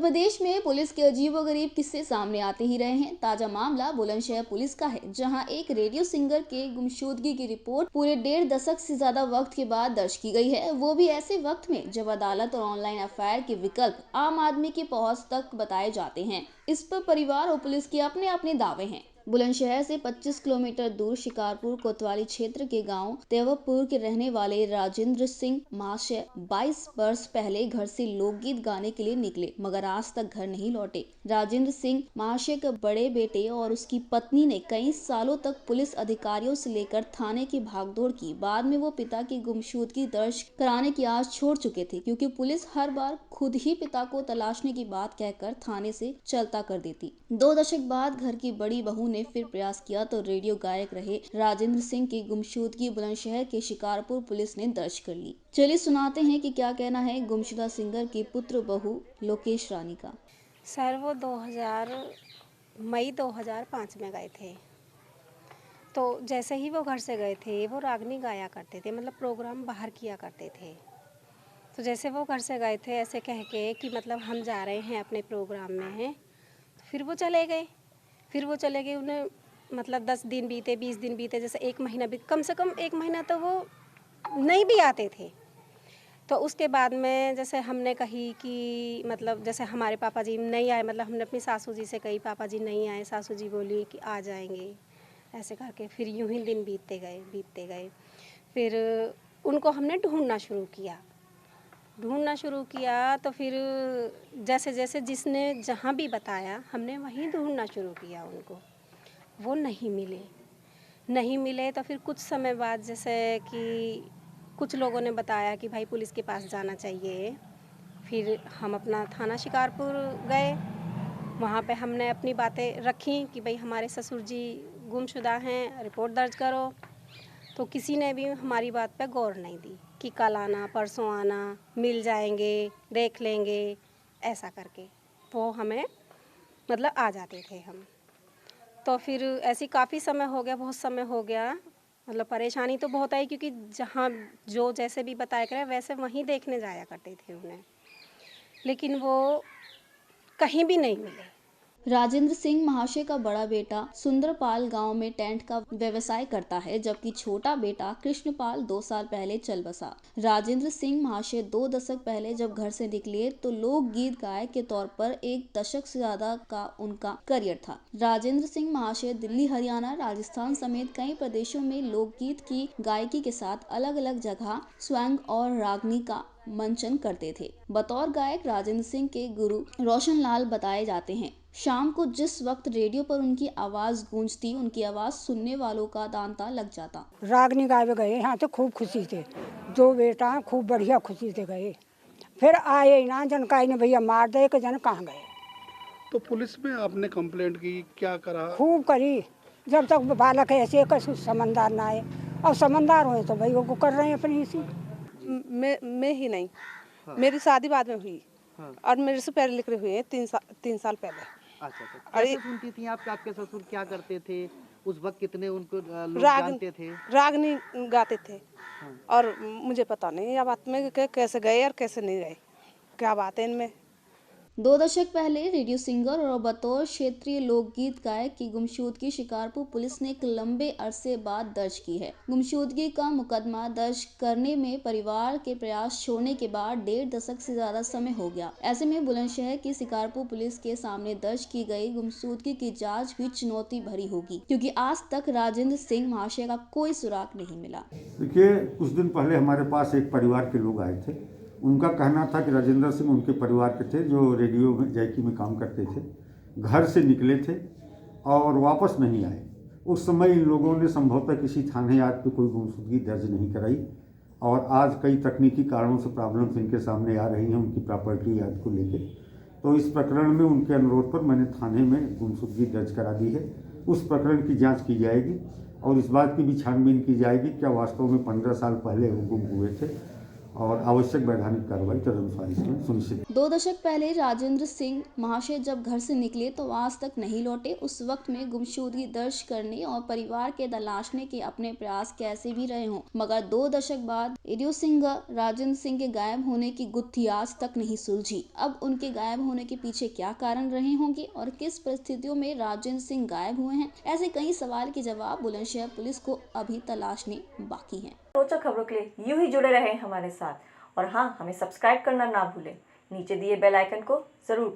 प्रदेश में पुलिस के अजीबोगरीब किस्से सामने आते ही रहे हैं। ताजा मामला बुलंदशहर पुलिस का है, जहां एक रेडियो सिंगर के गुमशुदगी की रिपोर्ट पूरे 1.5 दशक से ज्यादा वक्त के बाद दर्ज की गई है। वो भी ऐसे वक्त में जब अदालत और ऑनलाइन एफआईआर के विकल्प आम आदमी की पहुंच तक बताए जाते हैं। इस पर परिवार और पुलिस के अपने अपने दावे हैं। बुलंदशहर से 25 किलोमीटर दूर शिकारपुर कोतवाली क्षेत्र के गांव तेवपुर के रहने वाले राजेंद्र सिंह महाशय 22 वर्ष पहले घर से लोकगीत गाने के लिए निकले, मगर आज तक घर नहीं लौटे। राजेंद्र सिंह महाशय के बड़े बेटे और उसकी पत्नी ने कई सालों तक पुलिस अधिकारियों से लेकर थाने की भागदौड़ की। बाद में वो पिता की गुमशुदगी दर्ज कराने की आस छोड़ चुके थे, क्योंकि पुलिस हर बार खुद ही पिता को तलाशने की बात कहकर थाने से चलता कर देती। 2 दशक बाद घर की बड़ी बहू ने फिर प्रयास किया तो रेडियो गायक रहे राजेंद्र सिंह की गुमशुदगी बुलंदशहर के शिकारपुर पुलिस ने दर्ज कर ली। चलिए सुनाते हैं कि क्या कहना है गुमशुदा सिंगर की पुत्र बहू लोकेश रानी का। सर वो 2000 मई 2005 में गए थे। तो जैसे ही वो घर से गए थे, वो रागनी गाया करते थे, मतलब प्रोग्राम बाहर किया करते थे। तो जैसे वो घर से गए थे ऐसे कह के कि मतलब हम जा रहे हैं अपने प्रोग्राम में हैं, तो फिर वो चले गए। उन्हें मतलब 10 दिन बीते, 20 दिन बीते, जैसे 1 महीना बीत, कम से कम 1 महीना तो वो नहीं भी आते थे। तो उसके बाद में जैसे हमने कही कि मतलब जैसे हमारे पापा जी नहीं आए, मतलब हमने अपनी सासू जी से कही पापा जी नहीं आए, सासू जी बोली कि आ जाएंगे, ऐसे करके फिर यूं ही दिन बीतते गए। फिर उनको हमने ढूंढना शुरू किया। तो फिर जैसे जैसे जिसने जहाँ भी बताया हमने वहीं ढूंढना शुरू किया उनको। वो नहीं मिले। तो फिर कुछ समय बाद जैसे कि कुछ लोगों ने बताया कि भाई पुलिस के पास जाना चाहिए। फिर हम अपना थाना शिकारपुर गए। वहाँ पे हमने अपनी बातें रखी कि भाई हमारे ससुर जी गुमशुदा हैं, रिपोर्ट दर्ज करो। तो किसी ने भी हमारी बात पे गौर नहीं दी कि कल आना, परसों आना, मिल जाएंगे, देख लेंगे, ऐसा करके तो हमें मतलब आ जाते थे हम। तो फिर ऐसी काफ़ी समय हो गया, बहुत समय हो गया, मतलब परेशानी तो बहुत आई, क्योंकि जहाँ जो जैसे भी बताया करे वैसे वहीं देखने जाया करते थे उन्हें, लेकिन वो कहीं भी नहीं मिले। राजेंद्र सिंह महाशय का बड़ा बेटा सुंदरपाल गांव में टेंट का व्यवसाय करता है, जबकि छोटा बेटा कृष्णपाल 2 साल पहले चल बसा। राजेंद्र सिंह महाशय 2 दशक पहले जब घर से निकले तो लोक गीत गायक के तौर पर 1 दशक से ज्यादा का उनका करियर था। राजेंद्र सिंह महाशय दिल्ली, हरियाणा, राजस्थान समेत कई प्रदेशों में लोकगीत की गायकी के साथ अलग अलग जगह स्वैंग और रागनी का मंचन करते थे। बतौर गायक राजेंद्र सिंह के गुरु रोशन लाल बताए जाते हैं। शाम को जिस वक्त रेडियो पर उनकी आवाज गूंजती, उनकी आवाज सुनने वालों का दांता लग जाता। रागनी गावे गए यहाँ तो खूब खुशी थे, 2 बेटा खूब बढ़िया खुशी से गए। फिर आए ना, जन का ने भैया मार दे के, जन कहाँ गए। तो पुलिस में आपने कंप्लेंट की, क्या करा? खूब करी, जब तक बालक ऐसे कछु समझदार ना आए। और समझदार हुए तो भाई वो कर रहे हैं अपनी इसी। मैं ही नहीं, हाँ। मेरी शादी बाद में हुई, हाँ। और मेरे से पहले लिखे हुए हैं 3 साल पहले। अच्छा, कैसे सुनती थी आप? आपके ससुर क्या करते थे उस वक्त? कितने उनको लोग जानते थे? रागनी गाते थे, हाँ। और मुझे पता नहीं यह बात में कैसे गए और कैसे नहीं गए, क्या बात है इनमें। 2 दशक पहले रेडियो सिंगर और बतौर क्षेत्रीय लोकगीत गायक की गुमशुदगी शिकारपुर पुलिस ने एक लंबे अरसे बाद दर्ज की है। गुमशुदगी का मुकदमा दर्ज करने में परिवार के प्रयास छोड़ने के बाद 1.5 दशक से ज्यादा समय हो गया। ऐसे में बुलंदशहर की शिकारपुर पुलिस के सामने दर्ज की गई गुमशुदगी की जाँच भी चुनौती भरी होगी, क्योंकि आज तक राजेंद्र सिंह महाशय का कोई सुराग नहीं मिला। देखिए, कुछ दिन पहले हमारे पास एक परिवार के लोग आए थे। उनका कहना था कि राजेंद्र सिंह उनके परिवार के थे, जो रेडियो में जैकी में काम करते थे। घर से निकले थे और वापस नहीं आए। उस समय इन लोगों ने संभवतः किसी थाने याद पे कोई गुमशुदगी दर्ज नहीं कराई, और आज कई तकनीकी कारणों से प्रॉब्लम्स इनके सामने आ रही हैं उनकी प्रॉपर्टी याद को लेकर। तो इस प्रकरण में उनके अनुरोध पर मैंने थाने में गुमशुदगी दर्ज करा दी है। उस प्रकरण की जाँच की जाएगी और इस बात की भी छानबीन की जाएगी क्या वास्तव में 15 साल पहले वो गुम हुए थे, और आवश्यक वैधानिक कार्रवाई तदनुसार इसमें सुनिश्चित। 2 दशक पहले राजेंद्र सिंह महाशय जब घर से निकले तो आज तक नहीं लौटे। उस वक्त में गुमशुदगी दर्ज करने और परिवार के तलाशने के अपने प्रयास कैसे भी रहे हों, मगर 2 दशक बाद रेडियो सिंगर राजेंद्र सिंह के गायब होने की गुत्थी आज तक नहीं सुलझी। अब उनके गायब होने के पीछे क्या कारण रहे होंगे और किस परिस्थितियों में राजेंद्र सिंह गायब हुए हैं, ऐसे कई सवाल के जवाब बुलंदशहर पुलिस को अभी तलाशने बाकी हैं। रोचक खबरों के लिए यूं ही जुड़े रहें हमारे साथ और हाँ, हमें सब्सक्राइब करना ना भूलें। नीचे दिए बेल आइकन को जरूर